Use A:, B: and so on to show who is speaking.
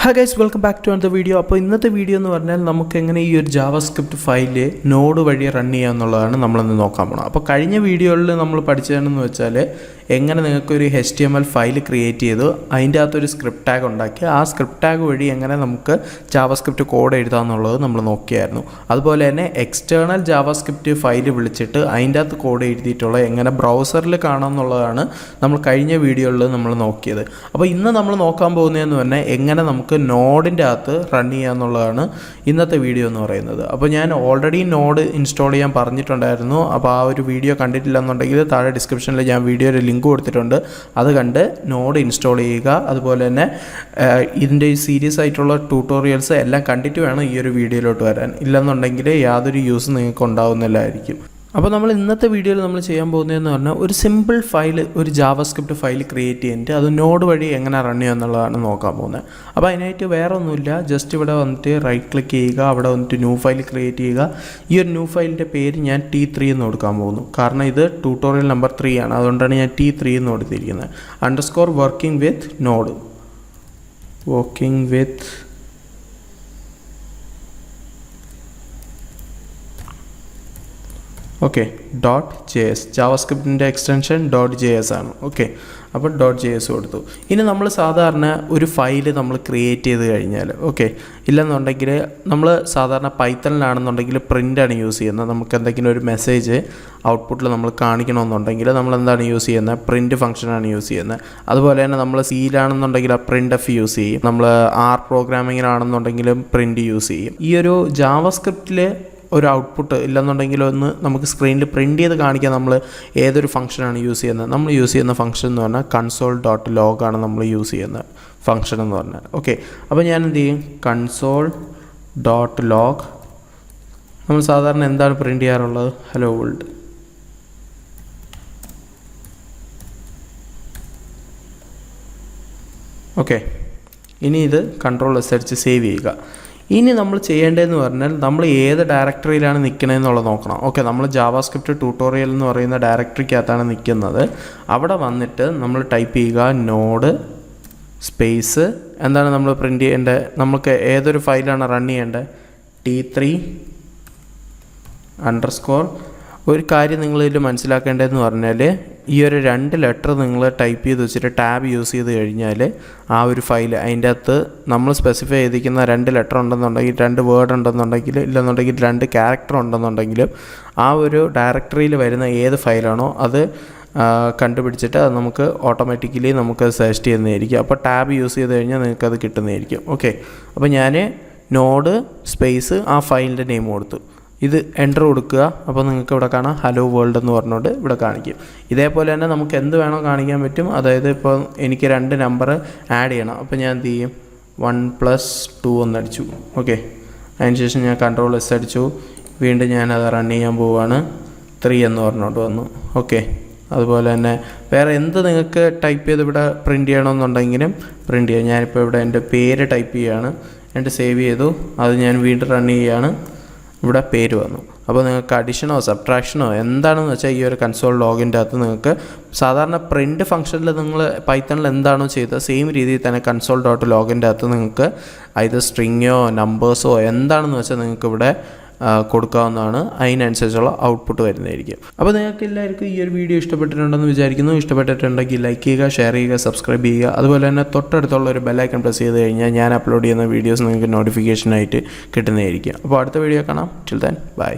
A: Hi guys, welcome back to another video. അപ്പോൾ ഇന്നത്തെ video എന്ന് പറഞ്ഞാൽ നമുക്ക് എങ്ങനെ ഈ ഒരു ജാവാസ്ക്രിപ്റ്റ് ഫയൽ നോഡ് വഴി റൺ ചെയ്യാമെന്നുള്ളതാണ് നമ്മളിന്ന് നോക്കാൻ പോകുന്നത്. അപ്പോൾ കഴിഞ്ഞ വീഡിയോയിൽ നമ്മൾ പഠിച്ചതെന്ന് വെച്ചാൽ എങ്ങനെ നിങ്ങൾക്കൊരു HTML ഫയൽ ക്രിയേറ്റ് ചെയ്തു അതിൻ്റെ അകത്തൊരു സ്ക്രിപ്റ്റ് ടാഗ് ഉണ്ടാക്കി ആ സ്ക്രിപ്റ്റ് ടാഗ് വഴി എങ്ങനെ നമുക്ക് ജാവാസ്ക്രിപ്റ്റ് കോഡ് എഴുതാമെന്നുള്ളത് നമ്മൾ നോക്കിയായിരുന്നു. അതുപോലെ തന്നെ എക്സ്റ്റേണൽ ജാവാസ്ക്രിപ്റ്റ് ഫയൽ വിളിച്ചിട്ട് അതിൻ്റെ അകത്ത് കോഡ് എഴുതിയിട്ടുള്ള എങ്ങനെ ബ്രൗസറിൽ കാണാമെന്നുള്ളതാണ് നമ്മൾ കഴിഞ്ഞ വീഡിയോയിൽ നമ്മൾ നോക്കിയത്. അപ്പോൾ ഇന്ന് നമ്മൾ നോക്കാൻ പോകുന്നതെന്ന് പറഞ്ഞാൽ എങ്ങനെ നമുക്ക് നോഡിൻ്റെ അകത്ത് റൺ ചെയ്യാമെന്നുള്ളതാണ് ഇന്നത്തെ വീഡിയോ എന്ന് പറയുന്നത്. അപ്പോൾ ഞാൻ ഓൾറെഡി നോഡ് ഇൻസ്റ്റാൾ ചെയ്യാൻ പറഞ്ഞിട്ടുണ്ടായിരുന്നു. അപ്പോൾ ആ ഒരു വീഡിയോ കണ്ടിട്ടില്ല എന്നുണ്ടെങ്കിൽ താഴെ ഡിസ്ക്രിപ്ഷനിൽ ഞാൻ വീഡിയോയുടെ ലിങ്ക് കൊടുത്തിട്ടുണ്ട്. അത് കണ്ട് നോഡ് ഇൻസ്റ്റാൾ ചെയ്യുക. അതുപോലെ തന്നെ ഇതിൻ്റെ സീരിയസ് ആയിട്ടുള്ള ട്യൂട്ടോറിയൽസ് എല്ലാം കണ്ടിട്ട് വേണം ഈ ഒരു വീഡിയോയിലോട്ട് വരാൻ. ഇല്ലെന്നുണ്ടെങ്കിൽ യാതൊരു യൂസ് നിങ്ങൾക്ക് ഉണ്ടാവുന്നില്ലായിരിക്കും. അപ്പോൾ നമ്മൾ ഇന്നത്തെ വീഡിയോയിൽ നമ്മൾ ചെയ്യാൻ പോകുന്നതെന്ന് പറഞ്ഞാൽ ഒരു സിമ്പിൾ ഫയൽ, ഒരു ജാവാസ്ക്രിപ്റ്റ് ഫയൽ ക്രിയേറ്റ് ചെയ്തിട്ട് അത് നോഡ് വഴി എങ്ങനെ റൺ ചെയ്യുക എന്നുള്ളതാണ് നോക്കാൻ പോകുന്നത്. അപ്പോൾ അതിനായിട്ട് വേറെ ഒന്നുമില്ല, ജസ്റ്റ് ഇവിടെ വന്നിട്ട് റൈറ്റ് ക്ലിക്ക് ചെയ്യുക, അവിടെ വന്നിട്ട് ന്യൂ ഫയൽ ക്രിയേറ്റ് ചെയ്യുക. ഈ ഒരു ന്യൂ ഫയലിൻ്റെ പേര് ഞാൻ T3 എന്ന് കൊടുക്കാൻ പോകുന്നു. കാരണം ഇത് ട്യൂട്ടോറിയൽ നമ്പർ 3 ആണ്, അതുകൊണ്ടാണ് ഞാൻ T3 എന്ന് കൊടുത്തിരിക്കുന്നത്. _ Working with node, working with .js, ജാവാസ്ക്രിപ്റ്റിൻ്റെ എക്സ്റ്റൻഷൻ .js ആണ്. അപ്പോൾ .js കൊടുത്തു. ഇനി നമ്മൾ സാധാരണ ഒരു ഫയൽ നമ്മൾ ക്രിയേറ്റ് ചെയ്ത് കഴിഞ്ഞാൽ ഇല്ലെന്നുണ്ടെങ്കിൽ നമ്മൾ സാധാരണ പൈത്തണിലാണെന്നുണ്ടെങ്കിൽ പ്രിൻ്റാണ് യൂസ് ചെയ്യുന്നത്. നമുക്ക് എന്തെങ്കിലും ഒരു മെസ്സേജ് ഔട്ട്പുട്ടിൽ നമ്മൾ കാണിക്കണമെന്നുണ്ടെങ്കിൽ നമ്മൾ എന്താണ് യൂസ് ചെയ്യുന്നത്? പ്രിൻ്റ് ഫംഗ്ഷനാണ് യൂസ് ചെയ്യുന്നത്. അതുപോലെ തന്നെ നമ്മൾ സിയിലാണെന്നുണ്ടെങ്കിൽ ആ printf യൂസ് ചെയ്യും. നമ്മൾ R പ്രോഗ്രാമിങ്ങിലാണെന്നുണ്ടെങ്കിലും പ്രിൻ്റ് യൂസ് ചെയ്യും. ഈ ഒരു ജാവാസ്ക്രിപ്റ്റിൽ ഒരു ഔട്ട്പുട്ട് ഇല്ലെന്നുണ്ടെങ്കിൽ ഒന്ന് നമുക്ക് സ്ക്രീനിൽ പ്രിൻ്റ് ചെയ്ത് കാണിക്കാൻ നമ്മൾ ഏതൊരു ഫംഗ്ഷനാണ് യൂസ് ചെയ്യുന്നത്? നമ്മൾ യൂസ് ചെയ്യുന്ന ഫംഗ്ഷൻ എന്ന് പറഞ്ഞാൽ console.log ആണ് നമ്മൾ യൂസ് ചെയ്യുന്ന ഫംഗ്ഷൻ എന്ന് പറഞ്ഞാൽ. അപ്പോൾ ഞാൻ എന്ത് ചെയ്യും? console.log നമ്മൾ സാധാരണ എന്താണ് പ്രിൻ്റ് ചെയ്യാറുള്ളത്? Hello world. ഇനി ഇത് Ctrl+S അടിച്ച് സേവ് ചെയ്യുക. ഇനി നമ്മൾ ചെയ്യേണ്ടതെന്ന് പറഞ്ഞാൽ നമ്മൾ ഏത് ഡയറക്ടറിയിലാണ് നിൽക്കണമെന്നുള്ളത് നോക്കണം. നമ്മൾ ജാവാസ്ക്രിപ്റ്റ് ട്യൂട്ടോറിയൽ എന്ന് പറയുന്ന ഡയറക്ടറിക്കകത്താണ് നിൽക്കുന്നത്. അവിടെ വന്നിട്ട് നമ്മൾ ടൈപ്പ് ചെയ്യുക നോഡ് സ്പേസ് എന്താണ് നമ്മൾ പ്രിൻ്റ് ചെയ്യേണ്ടത്? നമുക്ക് ഏതൊരു ഫയലാണ് റൺ ചെയ്യേണ്ടത്? T3 _ ഒരു കാര്യം നിങ്ങളിതിൽ മനസ്സിലാക്കേണ്ടതെന്ന് പറഞ്ഞാൽ ഈ ഒരു 2 ലെറ്റർ നിങ്ങൾ ടൈപ്പ് ചെയ്ത് വെച്ചിട്ട് ടാബ് യൂസ് ചെയ്ത് കഴിഞ്ഞാൽ ആ ഒരു ഫയൽ അതിൻ്റെ അകത്ത് നമ്മൾ സ്പെസിഫൈ ചെയ്തിരിക്കുന്ന 2 ലെറ്റർ ഉണ്ടെന്നുണ്ടെങ്കിൽ, 2 വേർഡ് ഉണ്ടെന്നുണ്ടെങ്കിൽ, ഇല്ലെന്നുണ്ടെങ്കിൽ 2 ക്യാരക്ടർ ഉണ്ടെന്നുണ്ടെങ്കിലും ആ ഒരു ഡയറക്ടറിയിൽ വരുന്ന ഏത് ഫയലാണോ അത് കണ്ടുപിടിച്ചിട്ട് അത് നമുക്ക് ഓട്ടോമാറ്റിക്കലി നമുക്ക് സജസ്റ്റ് ചെയ്യുന്നതായിരിക്കും. അപ്പോൾ ടാബ് യൂസ് ചെയ്ത് കഴിഞ്ഞാൽ നിങ്ങൾക്കത് കിട്ടുന്നതായിരിക്കും. അപ്പോൾ ഞാൻ നോഡ് സ്പേസ് ആ ഫയലിൻ്റെ നെയിം കൊടുത്തു. ഇത് എൻ്റർ കൊടുക്കുക. അപ്പോൾ നിങ്ങൾക്ക് ഇവിടെ കാണാം ഹലോ വേൾഡ് എന്ന് പറഞ്ഞുകൊണ്ട് ഇവിടെ കാണിക്കും. ഇതേപോലെ തന്നെ നമുക്ക് എന്ത് വേണോ കാണിക്കാൻ പറ്റും. അതായത് ഇപ്പോൾ എനിക്ക് 2 നമ്പർ ആഡ് ചെയ്യണം. അപ്പോൾ ഞാൻ എന്ത് ചെയ്യും? 1+2 എന്നടിച്ചു. അതിനുശേഷം ഞാൻ Ctrl+S അടിച്ചു. വീണ്ടും ഞാനത് റൺ ചെയ്യാൻ പോവുകയാണ്. 3 എന്ന് പറഞ്ഞുകൊണ്ട് വന്നു. അതുപോലെ തന്നെ വേറെ എന്ത് നിങ്ങൾക്ക് ടൈപ്പ് ചെയ്ത് ഇവിടെ പ്രിൻ്റ് ചെയ്യണമെന്നുണ്ടെങ്കിലും പ്രിൻ്റ് ചെയ്യാം. ഞാനിപ്പോൾ ഇവിടെ എൻ്റെ പേര് ടൈപ്പ് ചെയ്യുകയാണ്. എന്നിട്ട് സേവ് ചെയ്തു. അത് ഞാൻ വീണ്ടും റൺ ചെയ്യുകയാണ്. ഇവിടെ പേര് വന്നു. അപ്പോൾ നിങ്ങൾക്ക് അഡീഷനോ സബ്ട്രാക്ഷനോ എന്താണെന്ന് വെച്ചാൽ ഈ ഒരു console.logൻ്റെ അകത്ത് നിങ്ങൾക്ക് സാധാരണ പ്രിൻ്റ് ഫംഗ്ഷനിൽ നിങ്ങൾ പൈത്തണിൽ എന്താണോ ചെയ്തത് സെയിം രീതിയിൽ തന്നെ console.logൻ്റെ അകത്ത് നിങ്ങൾക്ക് either സ്ട്രിങ്ങോ നമ്പേഴ്സോ എന്താണെന്ന് വെച്ചാൽ നിങ്ങൾക്ക് ഇവിടെ കൊടുക്കാവുന്നതാണ്. അതിനനുസരിച്ചുള്ള ഔട്ട്പുട്ട് വരുന്നതായിരിക്കും. അപ്പോൾ നിങ്ങൾക്ക് എല്ലാവർക്കും ഈ ഒരു വീഡിയോ ഇഷ്ടപ്പെട്ടിട്ടുണ്ടെന്ന് വിചാരിക്കുന്നു. ഇഷ്ടപ്പെട്ടിട്ടുണ്ടെങ്കിൽ ലൈക്ക് ചെയ്യുക, ഷെയർ ചെയ്യുക, സബ്സ്ക്രൈബ് ചെയ്യുക. അതുപോലെ തന്നെ തൊട്ടടുത്തുള്ള ഒരു ബെല്ലൈക്കൺ പ്രസ് ചെയ്ത് കഴിഞ്ഞാൽ ഞാൻ അപ്ലോഡ് ചെയ്യുന്ന വീഡിയോസ് നിങ്ങൾക്ക് നോട്ടിഫിക്കേഷനായിട്ട് കിട്ടുന്നതായിരിക്കും. അപ്പോൾ അടുത്ത വീഡിയോ കാണാം. Till then bye.